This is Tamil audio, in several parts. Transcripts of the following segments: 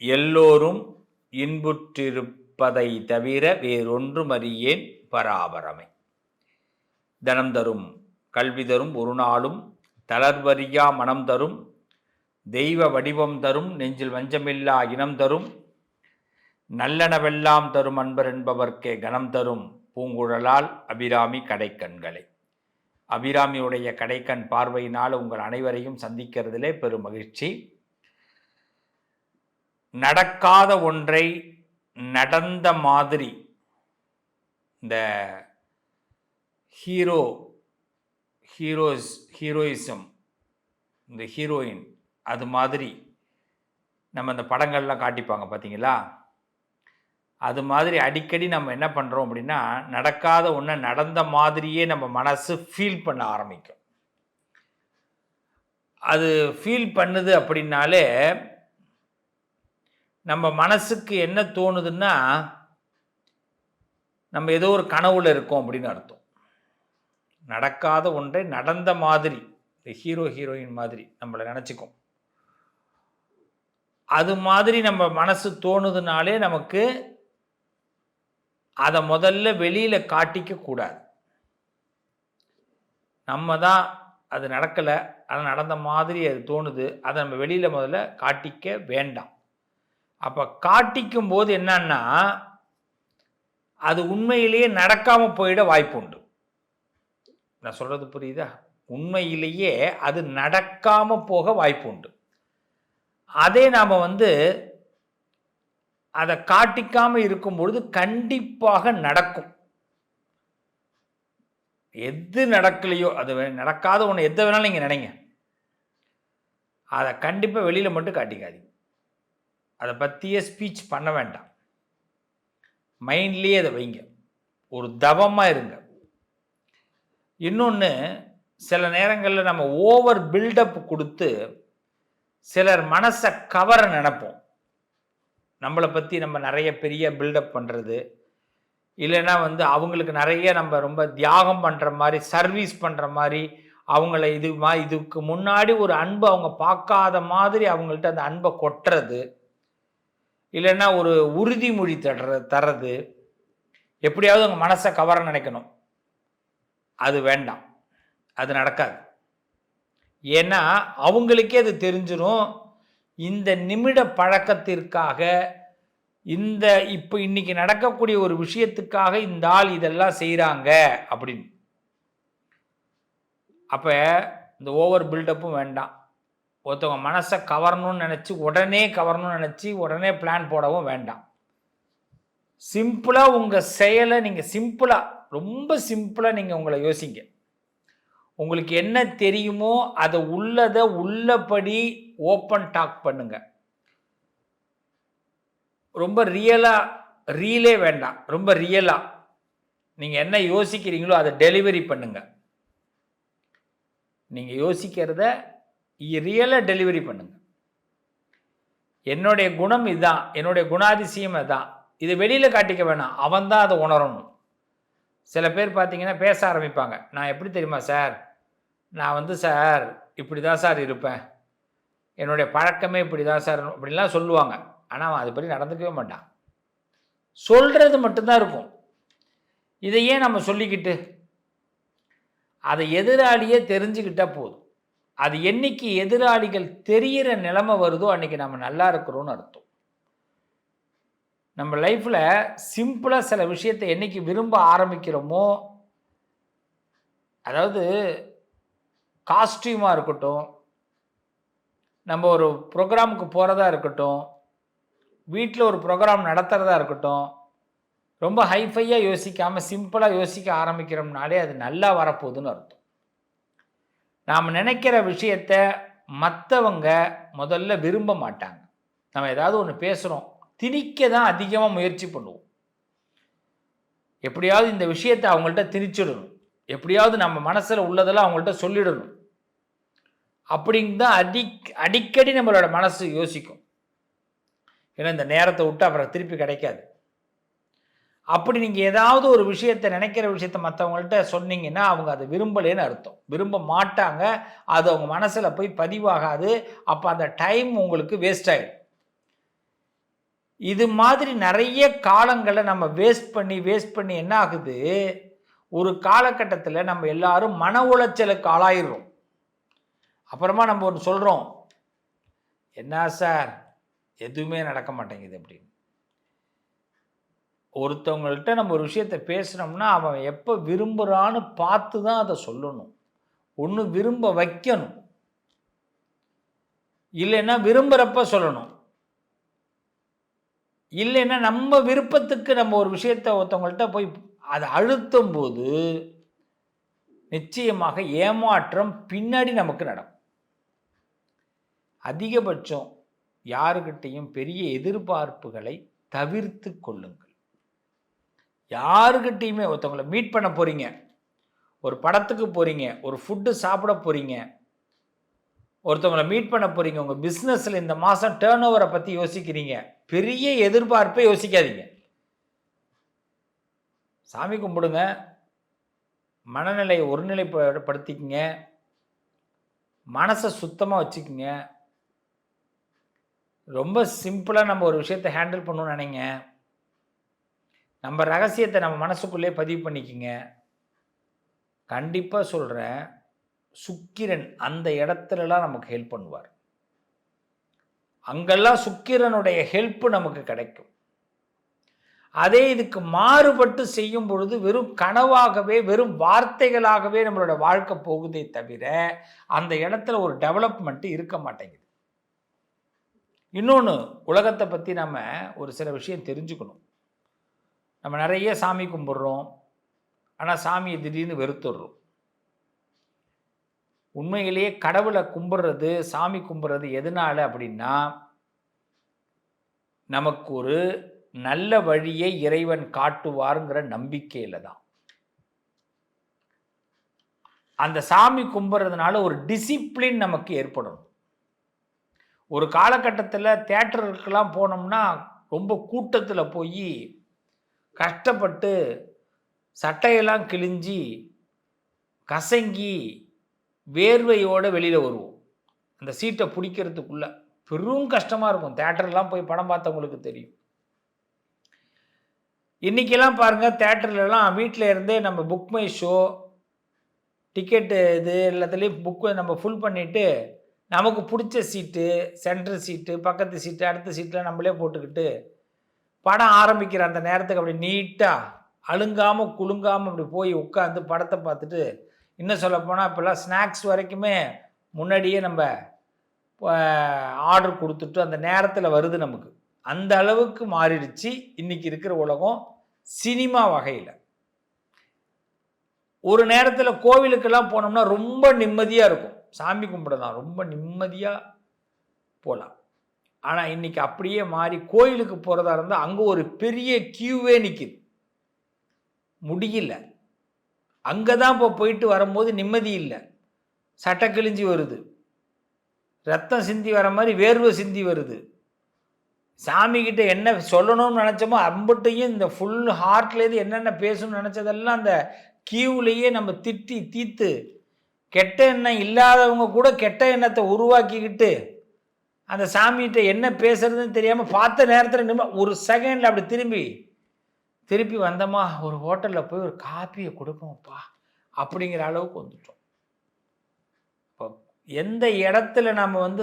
எல்லோரும் இன்புற்றிருப்பதை தவிர வேறொன்றுமறியேன் பராபரமே. தனம் தரும் கல்வி தரும் ஒரு நாளும் தளர்வறியா மனம் தரும் தெய்வ வடிவம் தரும் நெஞ்சில் வஞ்சமில்லா இனம் தரும் நல்லனவெல்லாம் தரும் அன்பர் என்பவர்க்கே கணம் தரும் பூங்குழலால் அபிராமி கடைக்கண்களை. அபிராமியுடைய கடைக்கண் பார்வையினால் உங்கள் அனைவரையும் சந்திக்கிறதிலே பெரும் மகிழ்ச்சி. நடக்காத ஒன்றை நடந்த மாதிரி இந்த ஹீரோயிசம், இந்த ஹீரோயின் அது மாதிரி நம்ம இந்த படங்கள்லாம் காட்டிப்பாங்க பார்த்தீங்களா? அது மாதிரி அடிக்கடி நம்ம என்ன பண்ணுறோம் அப்படின்னா, நடக்காத ஒன்றை நடந்த மாதிரியே நம்ம மனசு ஃபீல் பண்ண ஆரம்பிக்கும். அது ஃபீல் பண்ணுது அப்படின்னாலே நம்ம மனசுக்கு என்ன தோணுதுன்னா, நம்ம ஏதோ ஒரு கனவுல இருக்கோம் அப்படின்னு அர்த்தம். நடக்காத ஒன்றை நடந்த மாதிரி, இந்த ஹீரோயின் மாதிரி நம்மளை நினச்சிக்கும். அது மாதிரி நம்ம மனசு தோணுதுனாலே நமக்கு அதை முதல்ல வெளியில் காட்டிக்க கூடாது. நம்ம தான் அது நடக்கலை, அது நடந்த மாதிரி அது தோணுது, அதை நம்ம வெளியில் முதல்ல காட்டிக்க வேண்டாம். அப்போ காட்டிக்கும் போது என்னன்னா, அது உண்மையிலேயே நடக்காமல் போயிட வாய்ப்பு உண்டு. நான் சொல்கிறது புரியுதா? உண்மையிலேயே அது நடக்காமல் போக வாய்ப்பு உண்டு. அதே நாம் அதை காட்டிக்காமல் இருக்கும் பொழுது கண்டிப்பாக நடக்கும். எது நடக்கலையோ, அது நடக்காத ஒன்று எதை வேணாலும் நீங்கள் நினைங்க, அதை கண்டிப்பாக வெளியில் மட்டும் காட்டிக்காதீங்க. அதை பற்றியே ஸ்பீச் பண்ண வேண்டாம், மைண்ட்லேயே அதை வைங்க, ஒரு தவமாக இருங்க. இன்னொன்று, சில நேரங்களில் நம்ம ஓவர் பில்டப் கொடுத்து சிலர் மனசை கவர நினைப்போம். நம்மளை பற்றி நம்ம நிறைய பெரிய பில்டப் பண்ணுறது, இல்லைன்னா அவங்களுக்கு நிறைய நம்ம ரொம்ப தியாகம் பண்ணுற மாதிரி, சர்வீஸ் பண்ணுற மாதிரி, அவங்கள இதுக்கு முன்னாடி ஒரு அன்பு அவங்க பார்க்காத மாதிரி அவங்கள்ட்ட அந்த அன்பை கொட்டுறது, இல்லைன்னா ஒரு உறுதிமொழி தர்றது, எப்படியாவது அவங்க மனசை கவர நினைக்கணும். அது வேண்டாம், அது நடக்காது. ஏன்னா அவங்களுக்கே அது தெரிஞ்சிடும், இந்த நிமிட பழக்கத்திற்காக, இப்போ இன்னைக்கு நடக்கக்கூடிய ஒரு விஷயத்துக்காக இந்த ஆள் இதெல்லாம் செய்கிறாங்க அப்படின்னு. அப்போ இந்த ஓவர் பில்டப்பும் வேண்டாம். ஒருத்தவங்க மனசை கவரணும்னு நினச்சி உடனே பிளான் போடவும் வேண்டாம். சிம்பிளாக உங்கள் செயலை நீங்கள் ரொம்ப சிம்பிளாக நீங்கள் உங்களை யோசிங்க. உங்களுக்கு என்ன தெரியுமோ அதை உள்ளபடி ஓப்பன் டாக் பண்ணுங்க. ரொம்ப ரீலே வேண்டாம், ரொம்ப ரியலாக நீங்கள் என்ன யோசிக்கிறீங்களோ அதை டெலிவரி பண்ணுங்க. நீங்கள் யோசிக்கிறத ரியலாக டெலிவரி பண்ணுங்க. என்னுடைய குணம் இதுதான், என்னுடைய குணாதிசயம் அதுதான், இதை வெளியில் காட்டிக்க வேணாம், அவன் தான் அதை உணரணும். சில பேர் பார்த்தீங்கன்னா பேச ஆரம்பிப்பாங்க, நான் எப்படி தெரியுமா சார், நான் சார் இப்படி தான் சார் இருப்பேன், என்னுடைய பழக்கமே இப்படி தான் சார் அப்படின்லாம் சொல்லுவாங்க. ஆனால் அவன் அதுபடி நடந்துக்கவே மாட்டான், சொல்கிறது மட்டும்தான் இருக்கும். இதையே நம்ம சொல்லிக்கிட்டு அதை எதிராளியே தெரிஞ்சுக்கிட்டால் போதும். அது என்னைக்கு எதிராளிகள் தெரிகிற நிலைமை வருதோ அன்றைக்கி நம்ம நல்லா இருக்கிறோன்னு அர்த்தம். நம்ம லைஃப்பில் சிம்பிளாக சில விஷயத்தை என்னைக்கு விரும்ப ஆரம்பிக்கிறோமோ, அதாவது காஸ்டியூமாக இருக்கட்டும், நம்ம ஒரு ப்ரோக்ராமுக்கு போகிறதா இருக்கட்டும், வீட்டில் ஒரு ப்ரோக்ராம் நடத்துகிறதா இருக்கட்டும், ரொம்ப ஹைஃபையாக யோசிக்காமல் சிம்பிளாக யோசிக்க ஆரம்பிக்கிறோம்னாலே அது நல்லா வரப்போகுதுன்னு அர்த்தம். நாம் நினைக்கிற விஷயத்த மற்றவங்க முதல்ல விரும்ப மாட்டாங்க. நம்ம ஏதாவது ஒன்று பேசுகிறோம், திணிக்க தான் அதிகமாக முயற்சி பண்ணுவோம். எப்படியாவது இந்த விஷயத்தை அவங்கள்ட்ட திணிச்சிடணும், எப்படியாவது நம்ம மனசில் உள்ளதெல்லாம் அவங்கள்ட்ட சொல்லிடணும் அப்படின்னு தான் அடிக்கடி நம்மளோட மனசு யோசிக்கும். ஏன்னா இந்த நேரத்தை விட்டு அப்புறம் திருப்பி கிடைக்காது. அப்படி நீங்கள் ஏதாவது ஒரு விஷயத்தை நினைக்கிற விஷயத்தை மற்றவங்கள்ட்ட சொன்னீங்கன்னா அவங்க அதை விரும்பலேன்னு அர்த்தம், விரும்ப மாட்டாங்க, அது அவங்க மனசில் போய் பதிவாகாது. அப்போ அந்த டைம் உங்களுக்கு வேஸ்ட் ஆகிடும். இது மாதிரி நிறைய காலங்களை நம்ம வேஸ்ட் பண்ணி என்ன ஆகுது, ஒரு காலகட்டத்தில் நம்ம எல்லாரும் மன உளைச்சலுக்கு ஆளாயிடுறோம். அப்புறமா நம்ம ஒன்று சொல்கிறோம், என்ன சார் எதுவுமே நடக்க மாட்டேங்குது அப்படின்னு. ஒருத்தவங்கள்ட்ட நம்ம ஒரு விஷயத்தை பேசுனோம்னா அவன் எப்போ விரும்புகிறான்னு பார்த்து தான் அதை சொல்லணும். ஒன்று விரும்ப வைக்கணும், இல்லைன்னா விரும்புகிறப்ப சொல்லணும். இல்லைன்னா நம்ம விருப்பத்துக்கு நம்ம ஒரு விஷயத்தை ஒருத்தவங்கள்ட்ட போய் அதை அழுத்தும் போது நிச்சயமாக ஏமாற்றம் பின்னாடி நமக்கு நடக்கும். அதிகபட்சம் யாருக்கிட்டையும் பெரிய எதிர்பார்ப்புகளை தவிர்த்து கொள்ளுங்கள். யாருக்கிட்டையுமே ஒருத்தவங்களை மீட் பண்ண போறீங்க, ஒரு படத்துக்கு போறீங்க, ஒரு ஃபுட்டு சாப்பிட போறீங்க, ஒருத்தவங்களை மீட் பண்ண போறீங்க, உங்க பிஸ்னஸ்ல இந்த மாதம் டேர்ன் ஓவரை பற்றி யோசிக்கிறீங்க, பெரிய எதிர்பார்ப்பை யோசிக்காதீங்க. சாமி கும்பிடுங்க, மனநிலையை ஒருநிலைப்படுத்திக்கங்க, மனசை சுத்தமாக வச்சுக்கோங்க. ரொம்ப சிம்பிளாக நம்ம ஒரு விஷயத்தை ஹேண்டில் பண்ணணும்னு நினைங்க. நம்ம ரகசியத்தை நம்ம மனசுக்குள்ளே பதிவு பண்ணிக்கோங்க. கண்டிப்பாக சொல்கிறேன், சுக்கிரன் அந்த இடத்துலலாம் நமக்கு ஹெல்ப் பண்ணுவார். அங்கெல்லாம் சுக்கிரனுடைய ஹெல்ப் நமக்கு கிடைக்கும். அதே இதுக்கு மாறுபட்டு செய்யும் பொழுது வெறும் கனவாகவே, வெறும் வார்த்தைகளாகவே நம்மளோட வாழ்க்கை போகுதே தவிர அந்த இடத்துல ஒரு டெவலப்மெண்ட் இருக்க மாட்டேங்குது. இன்னொன்று, உலகத்தை பற்றி நம்ம ஒரு சில விஷயம் தெரிஞ்சுக்கணும். நம்ம நிறைய சாமி கும்பிட்றோம், ஆனால் சாமியை திடீர்னு வெறுத்துடுறோம். உண்மையிலேயே கடவுளை கும்பிட்றது, சாமி கும்பிட்றது எதனால அப்படின்னா, நமக்கு ஒரு நல்ல வழியை இறைவன் காட்டுவாருங்கிற நம்பிக்கையில் தான். அந்த சாமி கும்பிட்றதுனால ஒரு டிசிப்ளின் நமக்கு ஏற்படும். ஒரு காலகட்டத்தில் தியேட்டருக்கெல்லாம் போனோம்னா ரொம்ப கூட்டத்தில் போய் கஷ்டப்பட்டு சட்டையெல்லாம் கிழிஞ்சி கசங்கி வேர்வையோடு வெளியில் வருவோம். அந்த சீட்டை பிடிக்கிறதுக்குள்ள பெரும் கஷ்டமாக இருக்கும். தியேட்டர்லாம் போய் படம் பார்த்தவங்களுக்கு தெரியும். இன்றைக்கெல்லாம் பாருங்கள், தியேட்டர்லலாம் வீட்டில் இருந்தே நம்ம புக் மை ஷோ, டிக்கெட்டு இது எல்லாத்துலேயும் புக்கு நம்ம ஃபுல் பண்ணிவிட்டு நமக்கு பிடிச்ச சீட்டு, சென்ட்ரல் சீட்டு, பக்கத்து சீட்டு, அடுத்த சீட்டெலாம் நம்மளே போட்டுக்கிட்டு படம் ஆரம்பிக்கிற அந்த நேரத்துக்கு அப்படி நீட்டாக அழுங்காமல் குலுங்காமல் அப்படி போய் உட்காந்து படத்தை பார்த்துட்டு, இன்னும் சொல்லப்போனால் இப்போல்லாம் ஸ்நாக்ஸ் வரைக்குமே முன்னாடியே நம்ம ஆர்டர் கொடுத்துட்டு அந்த நேரத்தில் வருது நமக்கு. அந்த அளவுக்கு மாறிடுச்சு இன்றைக்கி இருக்கிற உலகம் சினிமா வகையில். ஒரு நேரத்தில் கோவிலுக்கெல்லாம் போனோம்னா ரொம்ப நிம்மதியாக இருக்கும், சாமி கும்பிடலாம், ரொம்ப நிம்மதியாக போகலாம். ஆனால் இன்றைக்கி அப்படியே மாறி கோயிலுக்கு போகிறதா இருந்தால் அங்கே ஒரு பெரிய கியூவே நிற்கிது, முடியல. அங்கே தான் இப்போ போயிட்டு வரும்போது நிம்மதி இல்லை, சட்டை கிழிஞ்சி வருது, ரத்தம் சிந்தி வர மாதிரி வேர்வை சிந்தி வருது. சாமிக்கிட்ட என்ன சொல்லணும்னு நினச்சோமோ அம்பட்டையும் இந்த ஃபுல் ஹார்ட்லேருந்து என்னென்ன பேசணும்னு நினச்சதெல்லாம் அந்த கியூவிலேயே நம்ம திட்டி தீர்த்து, கெட்ட எண்ணம் இல்லாதவங்க கூட கெட்ட எண்ணத்தை உருவாக்கிக்கிட்டு அந்த சாமிகிட்ட என்ன பேசுறதுன்னு தெரியாமல் பார்த்த நேரத்தில் ஒரு செகண்டில் அப்படி திருப்பி வந்தோமா, ஒரு ஹோட்டலில் போய் ஒரு காப்பியை கொடுப்போம்ப்பா அப்படிங்கிற அளவுக்கு வந்துட்டோம். இப்போ எந்த இடத்துல நம்ம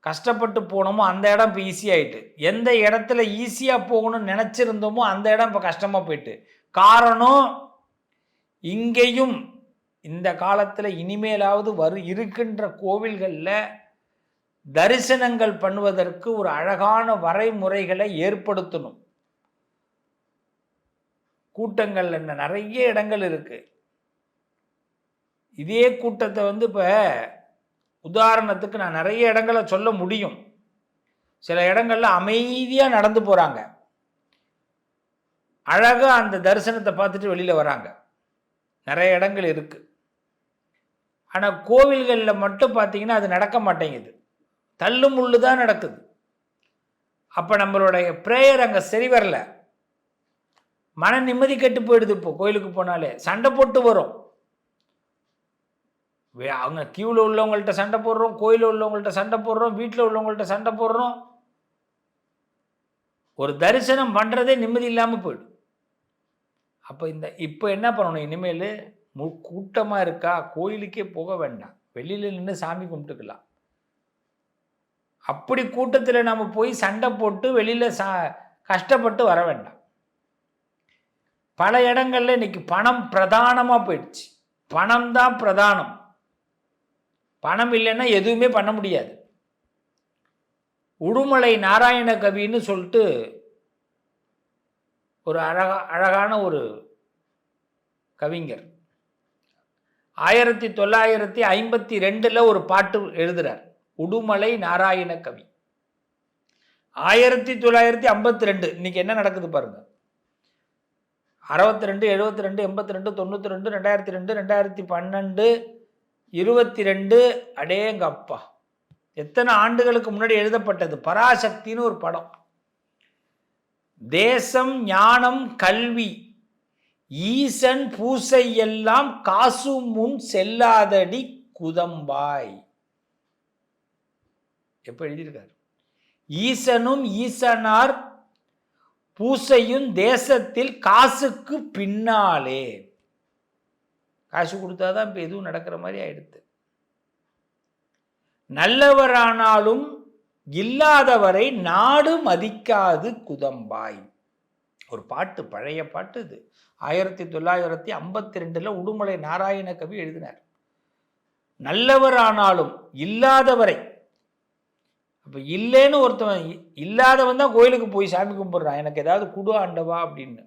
கஷ்டப்பட்டு போனோமோ அந்த இடம் இப்போ ஈஸியாகிட்டு, எந்த இடத்துல ஈஸியாக போகணும்னு நினச்சிருந்தோமோ அந்த இடம் இப்போ கஷ்டமாக போயிட்டு. காரணம், இங்கேயும் இந்த காலத்தில் இனிமேலாவது இருக்கின்ற கோவில்களில் தரிசனங்கள் பண்ணுவதற்கு ஒரு அழகான வரைமுறைகளை ஏற்படுத்தணும். கூட்டங்கள் என்ன நிறைய இடங்கள் இருக்கு. இதே கூட்டத்தை இப்போ உதாரணத்துக்கு நான் நிறைய இடங்களை சொல்ல முடியும். சில இடங்கள்ல அமைதியாக நடந்து போகிறாங்க, அழகாக அந்த தரிசனத்தை பார்த்துட்டு வெளியில் வராங்க, நிறைய இடங்கள் இருக்குது. ஆனால் கோவில்களில் மட்டும் பார்த்தீங்கன்னா அது நடக்க மாட்டேங்குது, தள்ளு முள்ளு தான் நடக்குது. அப்போ நம்மளுடைய ப்ரேயர் அங்கே சரி வரல, மன நிம்மதி கெட்டு போயிடுது. இப்போ கோயிலுக்கு போனாலே சண்டை போட்டு வரும். அவங்க கியூவில் உள்ளவங்கள்ட்ட சண்டை போடுறோம், கோயிலில் உள்ளவங்கள்ட்ட சண்டை போடுறோம், வீட்டில் உள்ளவங்கள்ட்ட சண்டை போடுறோம். ஒரு தரிசனம் பண்ணுறதே நிம்மதி இல்லாமல் போயிடும். அப்போ இப்போ என்ன பண்ணணும், இனிமேல் கூட்டமாக இருக்கா கோயிலுக்கே போக வேண்டாம், வெளியில் நின்று சாமி கும்பிட்டுக்கலாம். அப்படி கூட்டத்தில் நம்ம போய் சண்டை போட்டு வெளியில் கஷ்டப்பட்டு வர வேண்டாம். பல இடங்கள்ல இன்னைக்கு பணம் பிரதானமாக போயிடுச்சு. பணம் தான் பிரதானம். பணம் இல்லைன்னா எதுவுமே பண்ண முடியாது. உடுமலை நாராயண கவின்னு சொல்லிட்டு ஒரு அழகான ஒரு கவிஞர் 1952 ஒரு பாட்டு எழுதுறார். உடுமலை நாராயண கவி. 1952 இன்னைக்கு என்ன நடக்குது பாருங்க. 62, 72, 82, 92, 2002, 2012, 22, அடேங்கப்பா எத்தனை ஆண்டுகளுக்கு முன்னாடி எழுதப்பட்டது. பராசக்தின்னு ஒரு படம். தேசம் ஞானம் கல்வி ஈசன் பூசை எல்லாம் காசு முன் செல்லாதடி குதம்பாய். எப்ப எழுதியிருக்காரு? ஈசனும் ஈசனார் பூசையும் தேசத்தில் காசுக்கு பின்னாலே. காசு கொடுத்தாதான் இப்ப எதுவும் நடக்கிற மாதிரி ஆயிடுது. நல்லவரானாலும் இல்லாதவரை நாடு மதிக்காது குதம்பாய். ஒரு பாட்டு, பழைய பாட்டு இது. 1952 உடுமலை நாராயண கவி எழுதினார். நல்லவரானாலும் இல்லாதவரை, அப்ப இல்லைன்னு ஒருத்தவன் இல்லாதவன் தான் கோயிலுக்கு போய் சாமி கும்பிடுறான், எனக்கு ஏதாவது குடு ஆண்டவா அப்படின்னு.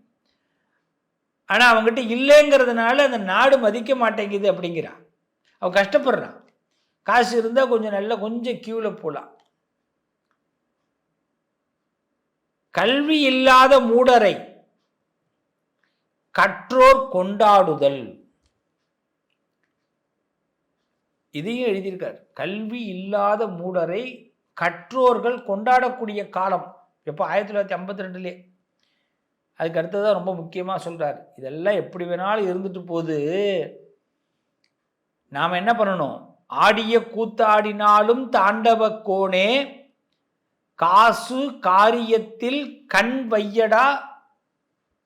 ஆனா அவங்ககிட்ட இல்லைங்கிறதுனால அந்த நாடு மதிக்க மாட்டேங்குது அப்படிங்கிறான். அவன் கஷ்டப்படுறான். காசு இருந்தா கொஞ்சம் நல்ல கொஞ்சம் கியூல போலாம். கல்வி இல்லாத மூடரை கற்றோர் கொண்டாடுதல். இதையும் எழுதியிருக்கார். கல்வி இல்லாத மூடரை கற்றோர்கள் கொண்டாடக்கூடிய காலம் எப்போ? 1952. அதுக்கு அடுத்ததான் ரொம்ப முக்கியமா சொல்றாரு. இதெல்லாம் எப்படி வேணாலும் இருந்துட்டு போகுது, நாம என்ன பண்ணணும்? ஆடிய கூத்தாடினாலும் தாண்டவ கோணே காசு காரியத்தில் கண் வையடா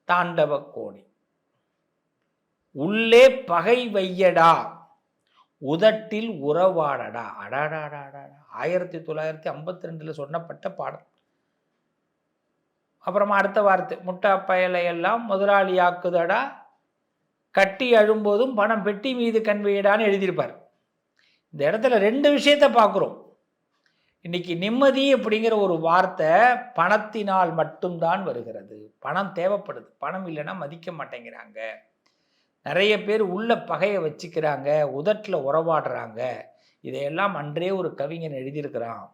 தாண்டவ கோணே, உள்ளே பகை வையடா உதட்டில் உறவாடடா. அடாடாடாடா 1952 சொன்னப்பட்ட பாடம். அப்புறமா அடுத்த வார்த்தை, முட்டா பயலையெல்லாம் முதலாளியாக்குதடா கட்டி அழும்போதும் பணம் பெட்டி மீது கண் வையடான்னு எழுதியிருப்பார். இந்த இடத்துல ரெண்டு விஷயத்தை பார்க்குறோம். இன்னைக்கு நிம்மதி அப்படிங்கிற ஒரு வார்த்தை பணத்தினால் மட்டும்தான் வருகிறது. பணம் தேவைப்படுது. பணம் இல்லைன்னா மதிக்க மாட்டேங்கிறாங்க. நிறைய பேர் உள்ள பகையை வச்சுக்கிறாங்க, உதட்டில் உறவாடுறாங்க. இதையெல்லாம் அன்றே ஒரு கவிஞன் எழுதியிருக்கிறான்.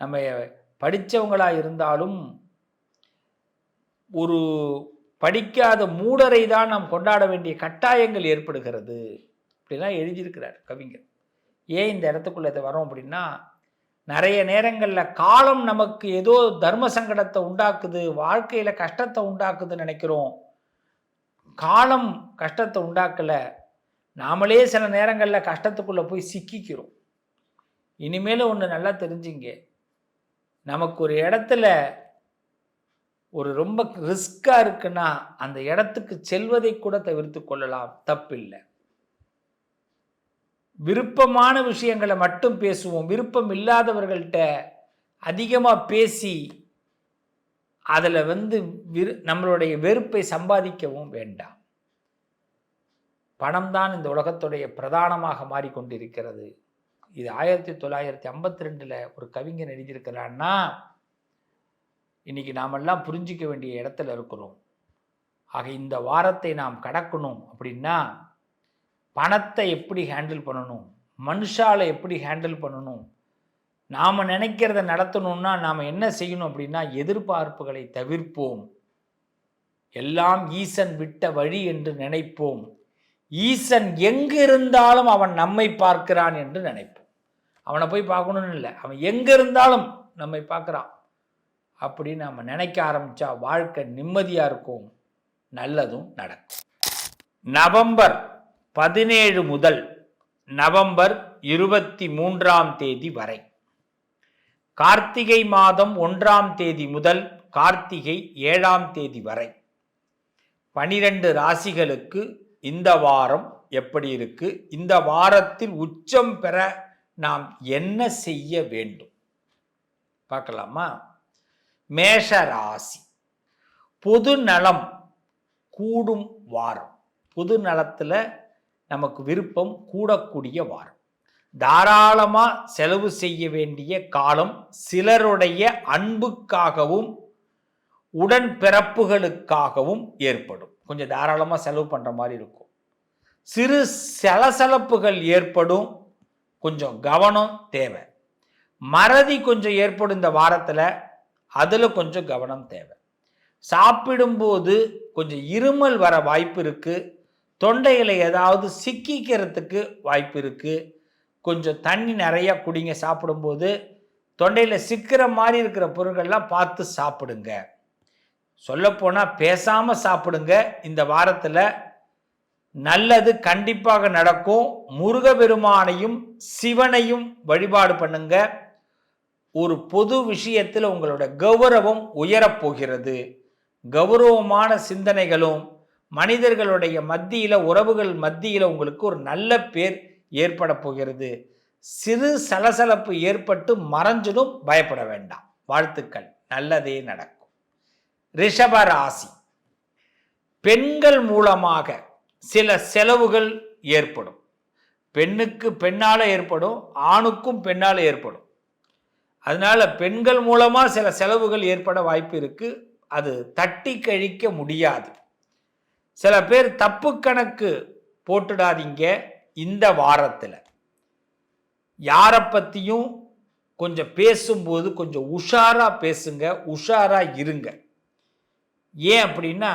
நம்ம படித்தவங்களா இருந்தாலும் ஒரு படிக்காத மூடரை தான் நாம் கொண்டாட வேண்டிய கட்டாயங்கள் ஏற்படுகிறது அப்படிலாம் எழுதியிருக்கிறார் கவிஞர். ஏன் இந்த இடத்துக்குள்ள இதை வரோம் அப்படின்னா, நிறைய நேரங்களில் காலம் நமக்கு ஏதோ தர்ம சங்கடத்தை உண்டாக்குது, வாழ்க்கையில் கஷ்டத்தை உண்டாக்குதுன்னு நினைக்கிறோம். காலம் கஷ்டத்தை உண்டாக்கலை, நாமளே சில நேரங்களில் கஷ்டத்துக்குள்ளே போய் சிக்கிக்கிறோம். இனிமேல் ஒன்று நல்லா தெரிஞ்சுங்க, நமக்கு ஒரு இடத்துல ஒரு ரொம்ப ரிஸ்காக இருக்குன்னா அந்த இடத்துக்கு செல்வதை கூட தவிர்த்து கொள்ளலாம், தப்பில்லை. விருப்பமான விஷயங்களை மட்டும் பேசுவோம். விருப்பம் இல்லாதவர்கள்ட்ட அதிகமாக பேசி அதில் நம்மளுடைய வெறுப்பை சம்பாதிக்கவும் வேண்டாம். பணம் தான் இந்த உலகத்துடைய பிரதானமாக மாறிக்கொண்டிருக்கிறது. இது 1952 ஒரு கவிஞன் எழுதியிருக்கிறான்னா, இன்னைக்கு நாமெல்லாம் புரிஞ்சிக்க வேண்டிய இடத்துல இருக்கிறோம். ஆக இந்த வாரத்தை நாம் கடக்கணும் அப்படின்னா, பணத்தை எப்படி ஹேண்டில் பண்ணணும், மனுஷாலை எப்படி ஹேண்டில் பண்ணணும், நாம் நினைக்கிறத நடத்தணும்னா நாம் என்ன செய்யணும் அப்படின்னா, எதிர்பார்ப்புகளை தவிர்ப்போம். எல்லாம் ஈசன் விட்ட வழி என்று நினைப்போம். ஈசன் எங்கு இருந்தாலும் அவன் நம்மை பார்க்கிறான் என்று நினைப்போம். அவனை போய் பார்க்கணும்னு இல்லை, அவன் எங்கே இருந்தாலும் நம்மை பார்க்குறான் அப்படின்னு நம்ம நினைக்க ஆரம்பித்தா வாழ்க்கை நிம்மதியாக இருக்கும், நல்லதும் நடக்கும். நவம்பர் 17 முதல் நவம்பர் 23 வரை கார்த்திகை மாதம் 1ஆம் தேதி முதல் கார்த்திகை 7ஆம் தேதி வரை 12 ராசிகளுக்கு இந்த வாரம் எப்படி இருக்கு, இந்த வாரத்தில் உச்சம் பெற நாம் என்ன செய்ய வேண்டும் பார்க்கலாமா? மேஷ ராசி, பொது நலம் கூடும் வாரம். பொது நலத்தில் நமக்கு விருப்பம் கூடக்கூடிய வாரம். தாராளமா செலவு செய்ய வேண்டிய காலம். சிலருடைய அன்புக்காகவும் உடன்பிறப்புகளுக்காகவும் ஏற்படும். கொஞ்சம் தாராளமா செலவு பண்ற மாதிரி இருக்கும். சிறு சலசலப்புகள் ஏற்படும், கொஞ்சம் கவனம் தேவை. மறதி கொஞ்சம் ஏற்படும் இந்த வாரத்தில், அதில் கொஞ்சம் கவனம் தேவை. சாப்பிடும்போது கொஞ்சம் இருமல் வர வாய்ப்பு இருக்கு. தொண்டையில் ஏதாவது சிக்கிக்கிறதுக்கு வாய்ப்பு இருக்கு. கொஞ்சம் தண்ணி நிறைய குடிங்க. சாப்பிடும்போது தொண்டையில் சிக்கிற மாதிரி இருக்கிற பொருட்கள்லாம் பார்த்து சாப்பிடுங்க. சொல்லப்போனால் பேசாமல் சாப்பிடுங்க. இந்த வாரத்தில் நல்லது கண்டிப்பாக நடக்கும். முருகபெருமானையும் சிவனையும் வழிபாடு பண்ணுங்க. ஒரு பொது விஷயத்தில் உங்களோட கௌரவம் உயரப்போகிறது. கௌரவமான சிந்தனைகளும் மனிதர்களுடைய மத்தியில், உறவுகள் மத்தியில் உங்களுக்கு ஒரு நல்ல பேர் ஏற்பட போகிறது. சிறு சலசலப்பு ஏற்பட்டு மறைஞ்சிடும், பயப்பட வேண்டாம். வாழ்த்துக்கள், நல்லதே நடக்கும். ரிஷப ராசி, பெண்கள் மூலமாக சில செலவுகள் ஏற்படும். பெண்ணுக்கு பெண்ணால ஏற்படும், ஆணுக்கும் பெண்ணால ஏற்படும். அதனால பெண்கள் மூலமா சில செலவுகள் ஏற்பட வாய்ப்பு இருக்கு. அது தட்டி கழிக்க முடியாது. சில பேர் தப்பு கணக்கு போட்டுடாதீங்க. இந்த வாரத்தில் யாரை பற்றியும் கொஞ்சம் பேசும்போது கொஞ்சம் உஷாரா பேசுங்க, உஷாரா இருங்க. ஏன் அப்படின்னா,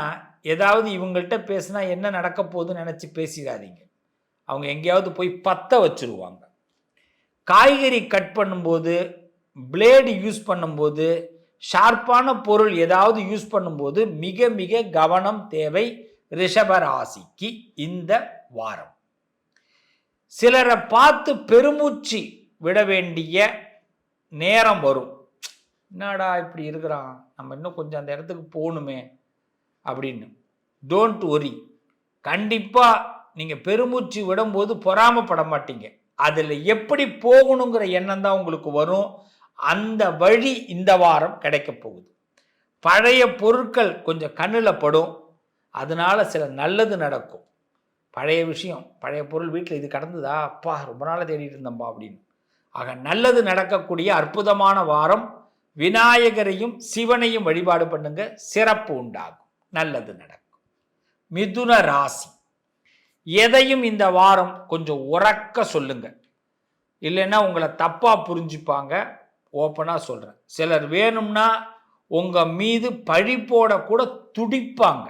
ஏதாவது இவங்கள்ட்ட பேசினா என்ன நடக்க போகுதுன்னு நினச்சி பேசிடாதீங்க. அவங்க எங்கேயாவது போய் பற்ற வச்சுருவாங்க. காய்கறி கட் பண்ணும்போது, பிளேடு யூஸ் பண்ணும்போது, ஷார்ப்பான பொருள் ஏதாவது யூஸ் பண்ணும்போது மிக மிக கவனம் தேவை ரிஷபராசிக்கு இந்த வாரம். சிலரை பார்த்து பெருமூச்சு விட வேண்டிய நேரம் வரும். என்னடா இப்படி இருக்கிறான், நம்ம இன்னும் கொஞ்சம் அந்த இடத்துக்கு போகணுமே அப்படின்னு. Don't worry. கண்டிப்பாக நீங்கள் பெருமூச்சு விடும்போது பொறாமப்பட மாட்டீங்க. அதில் எப்படி போகணுங்கிற எண்ணம் தான் உங்களுக்கு வரும். அந்த வழி இந்த வாரம் கிடைக்க போகுது. பழைய பொருட்கள் கொஞ்சம் கண்ணில் படும், அதனால சில நல்லது நடக்கும். பழைய விஷயம், பழைய பொருள் வீட்டில் இது கடந்ததா, அப்பா ரொம்ப நாளாக தேடிட்டு இருந்தோம்பா அப்படின்னு. ஆக நல்லது நடக்கக்கூடிய அற்புதமான வாரம். விநாயகரையும் சிவனையும் வழிபாடு பண்ணுங்க, சிறப்பு உண்டாகும், நல்லது நடக்கும். மிதுன ராசி, எதையும் இந்த வாரம் கொஞ்சம் உறக்க சொல்லுங்க, இல்லைன்னா உங்களை தப்பா புரிஞ்சுப்பாங்க. ஓப்பனாக சொல்கிறேன். சிலர் வேணும்னா உங்கள் மீது பழி போட கூட துடிப்பாங்க.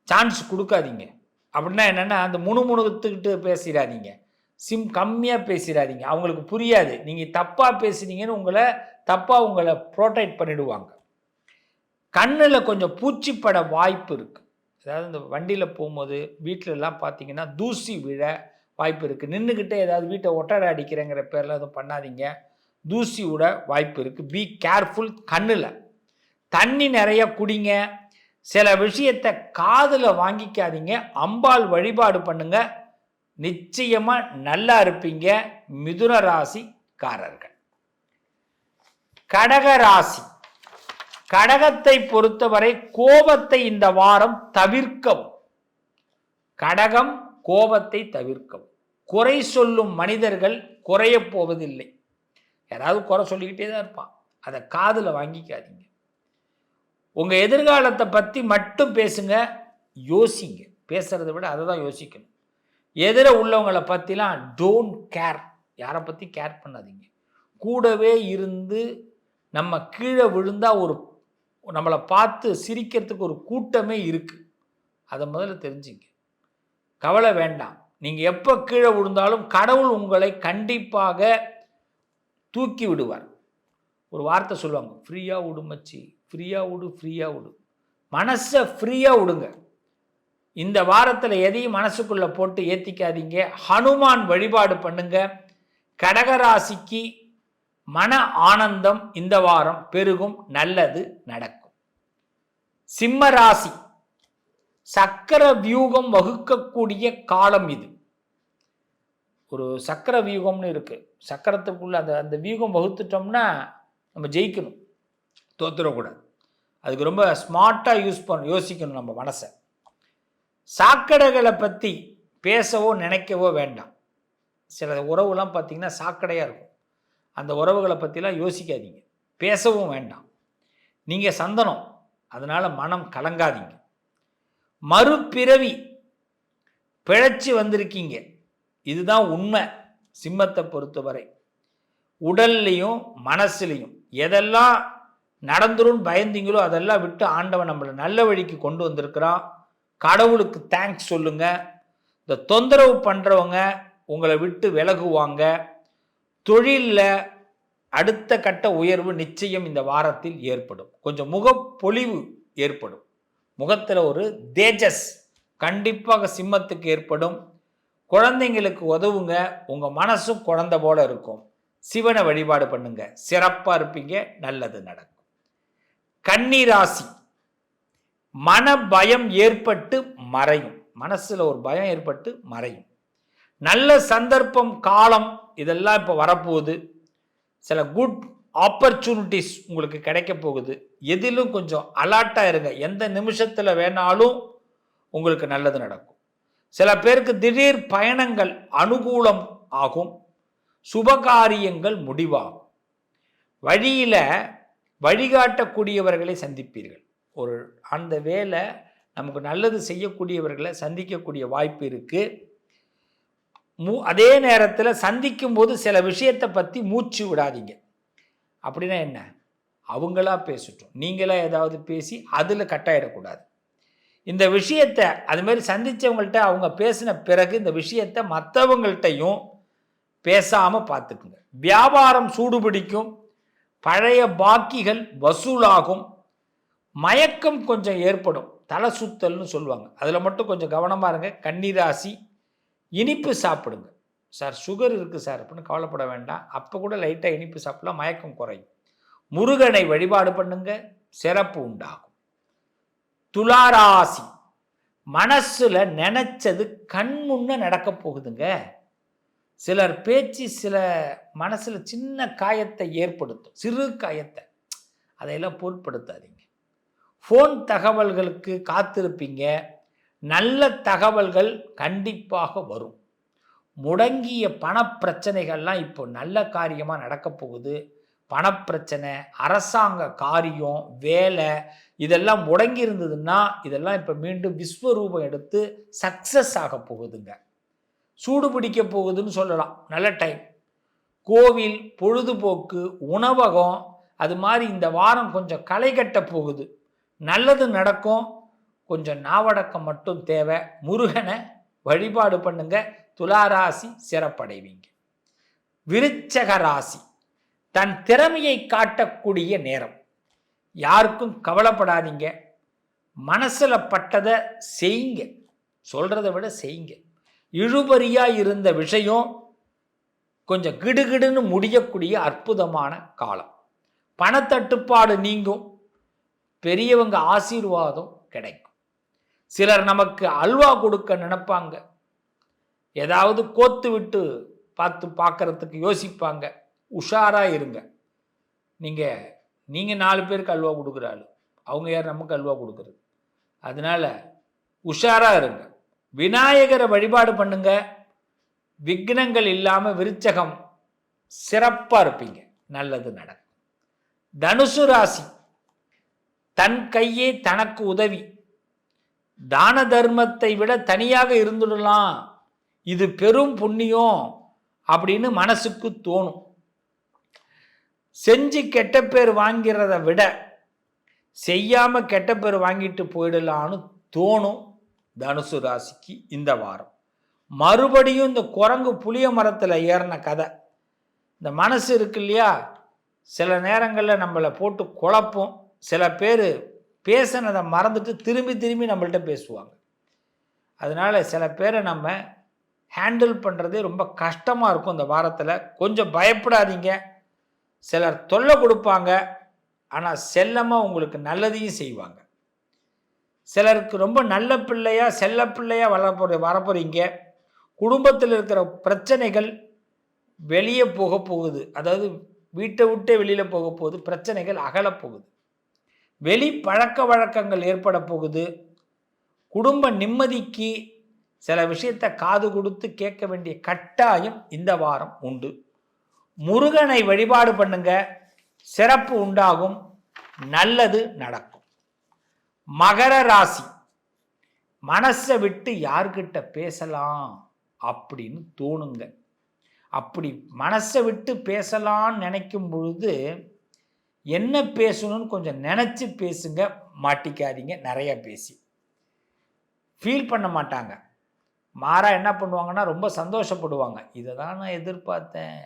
சான்ஸ் கொடுக்காதீங்க. அப்படின்னா என்னென்னா, அந்த முணுமுணுத்துக்கிட்டு பேசிடாதீங்க, கம்மியாக பேசிடாதீங்க. அவங்களுக்கு புரியாது நீங்கள் தப்பாக பேசுனீங்கன்னு உங்களை ப்ரொடெக்ட் பண்ணிடுவாங்க. கண்ணில் கொஞ்சம் பூச்சிப்பட வாய்ப்பு இருக்குது. அதாவது இந்த வண்டியில் போகும்போது வீட்டிலலாம் பார்த்தீங்கன்னா தூசி விழ வாய்ப்பு இருக்குது. நின்றுக்கிட்டே ஏதாவது வீட்டை ஒட்டடை அடிக்கிறேங்கிற பேரில் எதுவும் பண்ணாதீங்க. தூசி விட வாய்ப்பு இருக்குது. Be careful. கண்ணில் தண்ணி நிறைய குடிங்க. சில விஷயத்தை காதில் வாங்கிக்காதீங்க. அம்பாள் வழிபாடு பண்ணுங்க, நிச்சயமா நல்லா இருப்பீங்க மிதுன ராசிக்காரர்கள். கடக ராசி, கடகத்தை பொறுத்தவரை கோபத்தை இந்த வாரம் தவிர்க்கவும். கடகம் கோபத்தை தவிர்க்கவும். குறை சொல்லும் மனிதர்கள் குறைய போவதில்லை. யாராவது குறை சொல்லிக்கிட்டே தான் இருப்பான், அதை காதில் வாங்கிக்காதீங்க. உங்கள் எதிர்காலத்தை பற்றி மட்டும் பேசுங்க, யோசிங்க. பேசுறதை விட அதை தான் யோசிக்கணும். எதிர உள்ளவங்களை பற்றிலாம் டோன்ட் கேர். யாரை பற்றி கேர் பண்ணாதீங்க. கூடவே இருந்து நம்ம கீழே விழுந்தால் நம்மளை பார்த்து சிரிக்கிறதுக்கு ஒரு கூட்டமே இருக்குது. அதை முதல்ல தெரிஞ்சுங்க. கவலை வேண்டாம். நீங்கள் எப்போ கீழே விழுந்தாலும் கடவுள் உங்களை கண்டிப்பாக தூக்கி விடுவார். ஒரு வார்த்தை சொல்லுவாங்க, ஃப்ரீயாக விடு மச்சி, ஃப்ரீயாக விடு, ஃப்ரீயாக விடு. மனசை ஃப்ரீயாக விடுங்க. இந்த வாரத்தில் எதையும் மனசுக்குள்ளே போட்டு ஏற்றிக்காதீங்க. ஹனுமான் வழிபாடு பண்ணுங்க. கடகராசிக்கு மன ஆனந்தம் இந்த வாரம் பெருகும், நல்லது நடக்கும். சிம்ம ராசி, சக்கர வியூகம் வகுக்கக்கூடிய காலம் இது. ஒரு சக்கர வியூகம்னு இருக்கு, சக்கரத்துக்குள்ள அந்த வியூகம் வகுத்துட்டோம்னா நம்ம ஜெயிக்கணும், தோத்துடக்கூடாது. அதுக்கு ரொம்ப ஸ்மார்ட்டாக யோசிக்கணும் நம்ம மனசை. சாக்கடைகளை பற்றி பேசவோ நினைக்கவோ வேண்டாம். சில உறவுலாம் பார்த்தீங்கன்னா சாக்கடையாக இருக்கும். அந்த உறவுகளை பற்றிலாம் யோசிக்காதீங்க, பேசவும் வேண்டாம். நீங்கள் சந்தனம், அதனால் மனம் கலங்காதீங்க. மறுபிறவி பிழைச்சி வந்திருக்கீங்க, இதுதான் உண்மை. சிம்மத்தை பொறுத்தவரை உடல்லையும் மனசுலையும் எதெல்லாம் நடந்துரும் பயந்தீங்களோ அதெல்லாம் விட்டு ஆண்டவன் நம்மளை நல்ல வழிக்கு கொண்டு வந்திருக்கிறான். கடவுளுக்கு தேங்க்ஸ் சொல்லுங்க. இந்த தொந்தரவு பண்ணுறவங்க உங்களை விட்டு விலகுவாங்க. தொழிலில் அடுத்த கட்ட உயர்வு நிச்சயம் இந்த வாரத்தில் ஏற்படும். கொஞ்சம் முகப்பொலிவு ஏற்படும், முகத்தில் ஒரு தேஜஸ் கண்டிப்பாக சிம்மத்துக்கு ஏற்படும். குழந்தைங்களுக்கு உதவுங்க, உங்கள் மனசும் குழந்தை போல இருக்கும். சிவனை வழிபாடு பண்ணுங்க, சிறப்பாக இருப்பீங்க, நல்லது நடக்கும். கன்னிராசி, மன பயம் ஏற்பட்டு மறையும். மனசில் ஒரு பயம் ஏற்பட்டு மறையும். நல்ல சந்தர்ப்பம், காலம் இதெல்லாம் இப்போ வரப்போகுது. சில குட் ஆப்பர்ச்சுனிட்டிஸ் உங்களுக்கு கிடைக்க போகுது. எதிலும் கொஞ்சம் அலர்ட்டாக இருங்க, எந்த நிமிஷத்தில் வேணாலும் உங்களுக்கு நல்லது நடக்கும். சில பேருக்கு திடீர் பயணங்கள் அனுகூலம் ஆகும், சுபகாரியங்கள் முடிவாகும். வழியில் வழிகாட்டக்கூடியவர்களை சந்திப்பீர்கள். ஒரு அந்த வேலை நமக்கு நல்லது செய்யக்கூடியவர்களை சந்திக்கக்கூடிய வாய்ப்பு இருக்குது. அதே நேரத்தில் சந்திக்கும் போது சில விஷயத்தை பற்றி மூச்சு விடாதீங்க. அப்படின்னா என்ன, அவங்களா பேசட்டும், நீங்களா ஏதாவது பேசி அதில் கட்டாயிடக்கூடாது. இந்த விஷயத்தை அதுமாரி சந்தித்தவங்கள்ட்ட அவங்க பேசின பிறகு இந்த விஷயத்தை மற்றவங்கள்ட்டையும் பேசாமல் பார்த்துக்குங்க. வியாபாரம் சூடுபிடிக்கும், பழைய பாக்கிகள் வசூலாகும். மயக்கம் கொஞ்சம் ஏற்படும், தலை சுத்தல்னு சொல்லுவாங்க, அதில் மட்டும் கொஞ்சம் கவனமாக இருங்க. கன்னிராசி, இனிப்பு சாப்பிடுங்க. சார் சுகர் இருக்குது சார் அப்படின்னு கவலைப்பட வேண்டாம், அப்போ கூட லைட்டாக இனிப்பு சாப்பிடலாம், மயக்கம் குறையும். முருகனை வழிபாடு பண்ணுங்க, சிறப்பு உண்டாகும். துளாராசி, மனசுல நினைச்சது கண் முன்ன நடக்க போகுதுங்க. சிலர் பேச்சு சில மனசுல சின்ன காயத்தை ஏற்படுத்தும், சிறு காயத்தை, அதையெல்லாம் பொருட்படுத்தாதீங்க. ஃபோன் தகவல்களுக்கு காத்திருப்பீங்க, நல்ல தகவல்கள் கண்டிப்பாக வரும். முடங்கிய பணப்பிரச்சனைகள்லாம் இப்போ நல்ல காரியமாக நடக்க போகுது. பணப்பிரச்சனை, அரசாங்க காரியம், வேலை இதெல்லாம் முடங்கி இருந்ததுன்னா இதெல்லாம் இப்போ மீண்டும் விஸ்வரூபம் எடுத்து சக்ஸஸ் ஆக போகுதுங்க. சூடு பிடிக்க போகுதுன்னு சொல்லலாம். நல்ல டைம். கோவில், பொழுதுபோக்கு, உணவகம், அது மாதிரி இந்த வாரம் கொஞ்சம் களை கட்ட போகுது, நல்லது நடக்கும். கொஞ்சம் நாவடக்கம் மட்டும் தேவை. முருகனை வழிபாடு பண்ணுங்க, துளாராசி சிறப்படைவீங்க. விருச்சக ராசி, தன் திறமையை காட்டக்கூடிய நேரம். யாருக்கும் கவலைப்படாதீங்க, மனசில் பட்டதை செய்யுங்க, சொல்கிறத விட செய்யுங்க. இழுபறியாக இருந்த விஷயம் கொஞ்சம் கிடுகிடுன்னு முடியக்கூடிய அற்புதமான காலம். பணத்தட்டுப்பாடு நீங்கும், பெரியவங்க ஆசீர்வாதம் கிடைக்கும். சிலர் நமக்கு அல்வா கொடுக்க நினைப்பாங்க, ஏதாவது கோத்து விட்டு பார்க்கறதுக்கு யோசிப்பாங்க. உஷாராக இருங்க. நீங்கள் 4 பேருக்கு அல்வா கொடுக்குறாள், அவங்க யார் நமக்கு அல்வா கொடுக்குறது? அதனால் உஷாராக இருங்க. விநாயகரை வழிபாடு பண்ணுங்க, விக்னங்கள் இல்லாமல் விருச்சகம் சிறப்பாக இருப்பீங்க, நல்லது நடக்கும். தனுசு ராசி, தன் கையே தனக்கு உதவி. தான தர்மத்தை விட தனியாக இருந்துடலாம், இது பெரும் புண்ணியம் அப்படின்னு மனசுக்கு தோணும். செஞ்சு கெட்ட பேர் வாங்கிறத விட செய்யாமல் கெட்ட பேர் வாங்கிட்டு போயிடலான்னு தோணும் தனுசு ராசிக்கு இந்த வாரம். மறுபடியும் இந்த குரங்கு புளிய மரத்தில் ஏறின கதை. இந்த மனசு இருக்கு இல்லையா, சில நேரங்களில் நம்மளை போட்டு குழப்பம். சில பேர் பேசினதை மறந்துட்டு திரும்பி திரும்பி நம்மள்கிட்ட பேசுவாங்க. அதனால் சில பேரை நம்ம ஹேண்டில் பண்ணுறதே ரொம்ப கஷ்டமாக இருக்கும் இந்த வாரத்தில். கொஞ்சம் பயப்படாதீங்க, சிலர் தொல்லை கொடுப்பாங்க, ஆனால் செல்லமாக உங்களுக்கு நல்லதையும் செய்வாங்க. சிலருக்கு ரொம்ப நல்ல பிள்ளையா செல்ல பிள்ளையா வரப்போறீங்க. குடும்பத்தில் இருக்கிற பிரச்சனைகள் வெளியே போக போகுது. அதாவது வீட்டை விட்டே வெளியில் போக போகுது. பிரச்சனைகள் அகலப் போகுது. வெளி பழக்க வழக்கங்கள் ஏற்பட போகுது. குடும்ப நிம்மதிக்கு சில விஷயத்தை காது கொடுத்து கேட்க வேண்டிய கட்டாயம் இந்த வாரம் உண்டு. முருகனை வழிபாடு பண்ணுங்க, சிறப்பு உண்டாகும், நல்லது நடக்கும். மகர ராசி, மனசை விட்டு யார்கிட்ட பேசலாம் அப்படின்னு தோணுங்க. அப்படி மனசை விட்டு பேசலான்னு நினைக்கும் பொழுது என்ன பேசணும்னு கொஞ்சம் நினச்சி பேசுங்க, மாட்டிக்காதீங்க. நிறைய பேசி ஃபீல் பண்ண மாட்டாங்க. மாறா என்ன பண்ணுவாங்கன்னா ரொம்ப சந்தோஷப்படுவாங்க. இதை தான் நான் எதிர்பார்த்தேன்,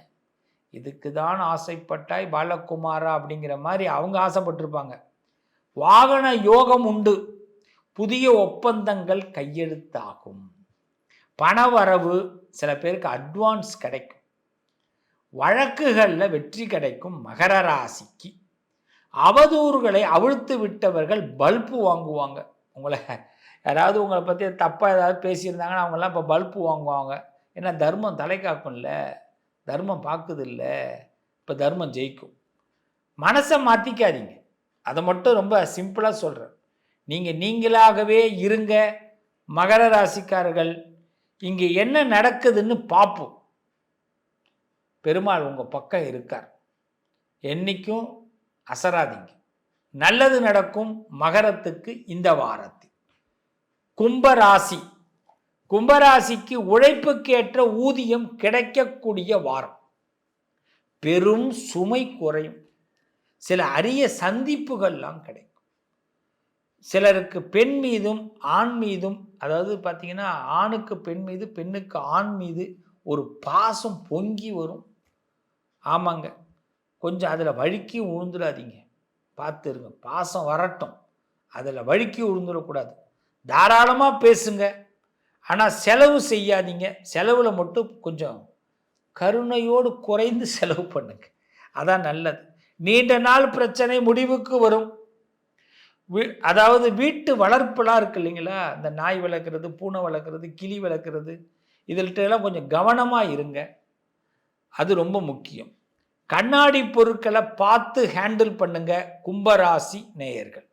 இதுக்கு தான் ஆசைப்பட்டாய் பாலகுமாரா அப்படிங்கிற மாதிரி அவங்க ஆசைப்பட்டிருப்பாங்க. வாகன யோகம் உண்டு. புதிய ஒப்பந்தங்கள் கையெழுத்தாகும். பணவரவு, சில பேருக்கு அட்வான்ஸ் கிடைக்கும். வழக்குகளில் வெற்றி கிடைக்கும். மகர ராசிக்கு அவதூறுகளை அவிழ்த்து விட்டவர்கள் பல்பு வாங்குவாங்க. உங்களை யாராவது உங்களை பற்றி தப்பாக ஏதாவது பேசியிருந்தாங்கன்னா அவங்கெல்லாம் இப்போ பல்பு வாங்குவாங்க. ஏன்னா தர்மம் தலை காக்கும்ல, தர்மம் பார்க்குது இல்லை, இப்போ தர்மம் ஜெயிக்கும். மனசை மாற்றிக்காதீங்க. அதை மட்டும் ரொம்ப சிம்பிளாக சொல்கிறேன். நீங்கள் நீங்களாகவே இருங்க. மகர ராசிக்காரர்கள், இங்கே என்ன நடக்குதுன்னு பார்ப்போம். பெருமாள் உங்கள் பக்கம் இருக்கார். என்றைக்கும் அசராதீங்க. நல்லது நடக்கும் மகரத்துக்கு இந்த வாரத்தில். கும்பராசி, கும்பராசிக்கு உழைப்புக்கேற்ற ஊதியம் கிடைக்கக்கூடிய வாரம். பெரும் சுமை குறையும். சில அரிய சந்திப்புகள்லாம் கிடைக்கும். சிலருக்கு பெண் மீதும் ஆண் மீதும், அதாவது பார்த்தீங்கன்னா ஆணுக்கு பெண் மீது, பெண்ணுக்கு ஆண் மீது ஒரு பாசம் பொங்கி வரும். ஆமாங்க, கொஞ்சம் அதில் வழுக்கி உழுந்துடாதீங்க, பார்த்துருங்க. பாசம் வரட்டும், அதில் வழுக்கி உழுந்துடக்கூடாது. தாராளமாக பேசுங்க, ஆனால் செலவு செய்யாதீங்க. செலவில் மட்டும் கொஞ்சம் கருணையோடு குறைந்து செலவு பண்ணுங்க, அதான் நல்லது. நீண்ட நாள் பிரச்சனை முடிவுக்கு வரும். அதாவது வீட்டு வளர்ப்புலாம் இருக்கு இல்லைங்களா, இந்த நாய் வளர்க்குறது, பூனை வளர்க்குறது, கிளி வளர்க்குறது, இதில்ட்டெல்லாம் கொஞ்சம் கவனமாக இருங்க, அது ரொம்ப முக்கியம். கண்ணாடி பொருட்களை பார்த்து ஹேண்டில் பண்ணுங்க. கும்பராசி நேயர்கள்,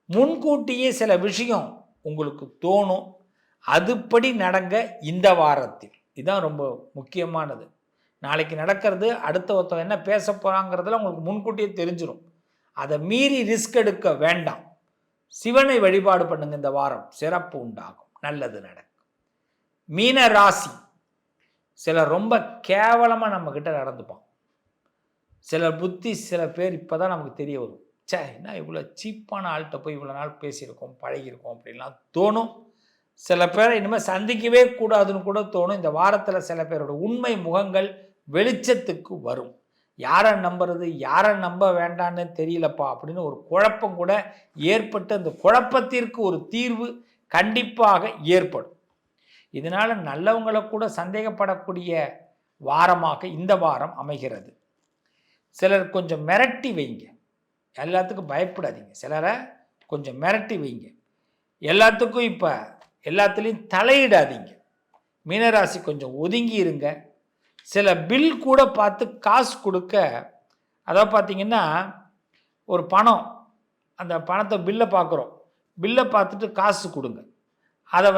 முன்கூட்டியே சில விஷயம் உங்களுக்கு தோணும், அதுபடி நடங்க இந்த வாரத்தில். இதுதான் ரொம்ப முக்கியமானது. நாளைக்கு நடக்கிறது, அடுத்த ஒருத்தவங்க என்ன பேச போகிறாங்கிறதுல உங்களுக்கு முன்கூட்டியே தெரிஞ்சிடும். அதை மீறி ரிஸ்க் எடுக்க வேண்டாம். சிவனை வழிபாடு பண்ணுங்க, இந்த வாரம் சிறப்பு உண்டாகும், நல்லது நடக்கும். மீன ராசி, சிலர் ரொம்ப கேவலமாக நம்மக்கிட்ட நடந்துப்பான். சிலர் புத்தி, சில பேர் இப்போ தான் நமக்கு தெரிய வரும். என்ன இவ்வளோ சீப்பான ஆள்கிட்ட போய் இவ்வளோ நாள் பேசியிருக்கோம், பழகியிருக்கோம் அப்படின்லாம் தோணும். சில பேரை இனிமேல் சந்திக்கவே கூடாதுன்னு கூட தோணும். இந்த வாரத்தில் சில பேரோட உண்மை முகங்கள் வெளிச்சத்துக்கு வரும். யாரை நம்புறது, யாரை நம்ப வேண்டான்னு தெரியலப்பா அப்படின்னு ஒரு குழப்பம் கூட ஏற்பட்டு, அந்த குழப்பத்திற்கு ஒரு தீர்வு கண்டிப்பாக ஏற்படும். இதனால் நல்லவங்களை கூட சந்தேகப்படக்கூடிய வாரமாக இந்த வாரம் அமைகிறது. சிலர் கொஞ்சம் மிரட்டி வைங்க, எல்லாத்துக்கும் பயப்படாதீங்க. சிலரை கொஞ்சம் மிரட்டி வைங்க. எல்லாத்துக்கும் இப்போ எல்லாத்துலேயும் தலையிடாதீங்க. மீனராசி கொஞ்சம் ஒதுங்கி இருங்க. சில பில் கூட பார்த்து காசு கொடுக்க, அதாவது பார்த்தீங்கன்னா ஒரு பணம், அந்த பணத்தை பில்லை பார்க்குறோம், பில்லை பார்த்துட்டு காசு கொடுங்க. அதை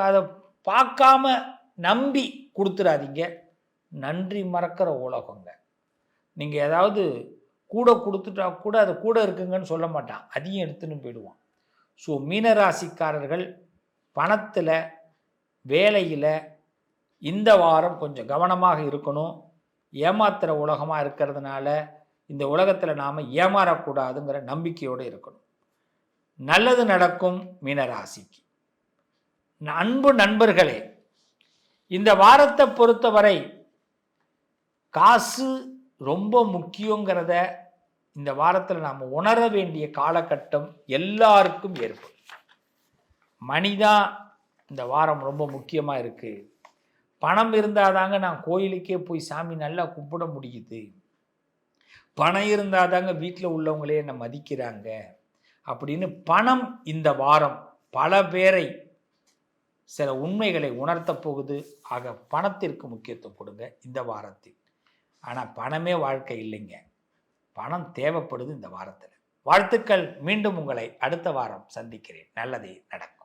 அதை பார்க்காம நம்பி கொடுத்துடாதீங்க. நன்றி மறக்கிற உலகங்க. நீங்கள் ஏதாவது கூட கொடுத்துட்டா கூட அது கூட இருக்குங்கன்னு சொல்ல மாட்டான், அதையும் எடுத்துன்னு போயிடுவான். ஸோ மீனராசிக்காரர்கள் பணத்தில், வேலையில் இந்த வாரம் கொஞ்சம் கவனமாக இருக்கணும். ஏமாத்துகிற உலகமாக இருக்கிறதுனால இந்த உலகத்தில் நாம் ஏமாறக்கூடாதுங்கிற நம்பிக்கையோடு இருக்கணும். நல்லது நடக்கும் மீனராசிக்கு. அன்பு நண்பர்களே, இந்த வாரத்தை பொறுத்தவரை காசு ரொம்ப முக்கியங்கிறத இந்த வாரத்தில் நாம் உணர வேண்டிய காலகட்டம் எல்லாருக்கும் ஏற்படும். மணிதான் இந்த வாரம் ரொம்ப முக்கியமாக இருக்குது. பணம் இருந்தால் தாங்க நான் கோயிலுக்கே போய் சாமி நல்லா கும்பிட முடியுது. பணம் இருந்தால் தாங்க வீட்டில் உள்ளவங்களே என்ன மதிக்கிறாங்க அப்படின்னு பணம் இந்த வாரம் பல பேரை சில உண்மைகளை உணர்த்தப் போகுது. ஆக பணத்திற்கு முக்கியத்துவம் கொடுங்க இந்த வாரத்தில். ஆனால் பணமே வாழ்க்கை இல்லைங்க. பணம் தேவைப்படுது இந்த வாரத்தில். வாழ்த்துக்கள். மீண்டும் உங்களை அடுத்த வாரம் சந்திக்கிறேன். நல்லதே நடக்கும்.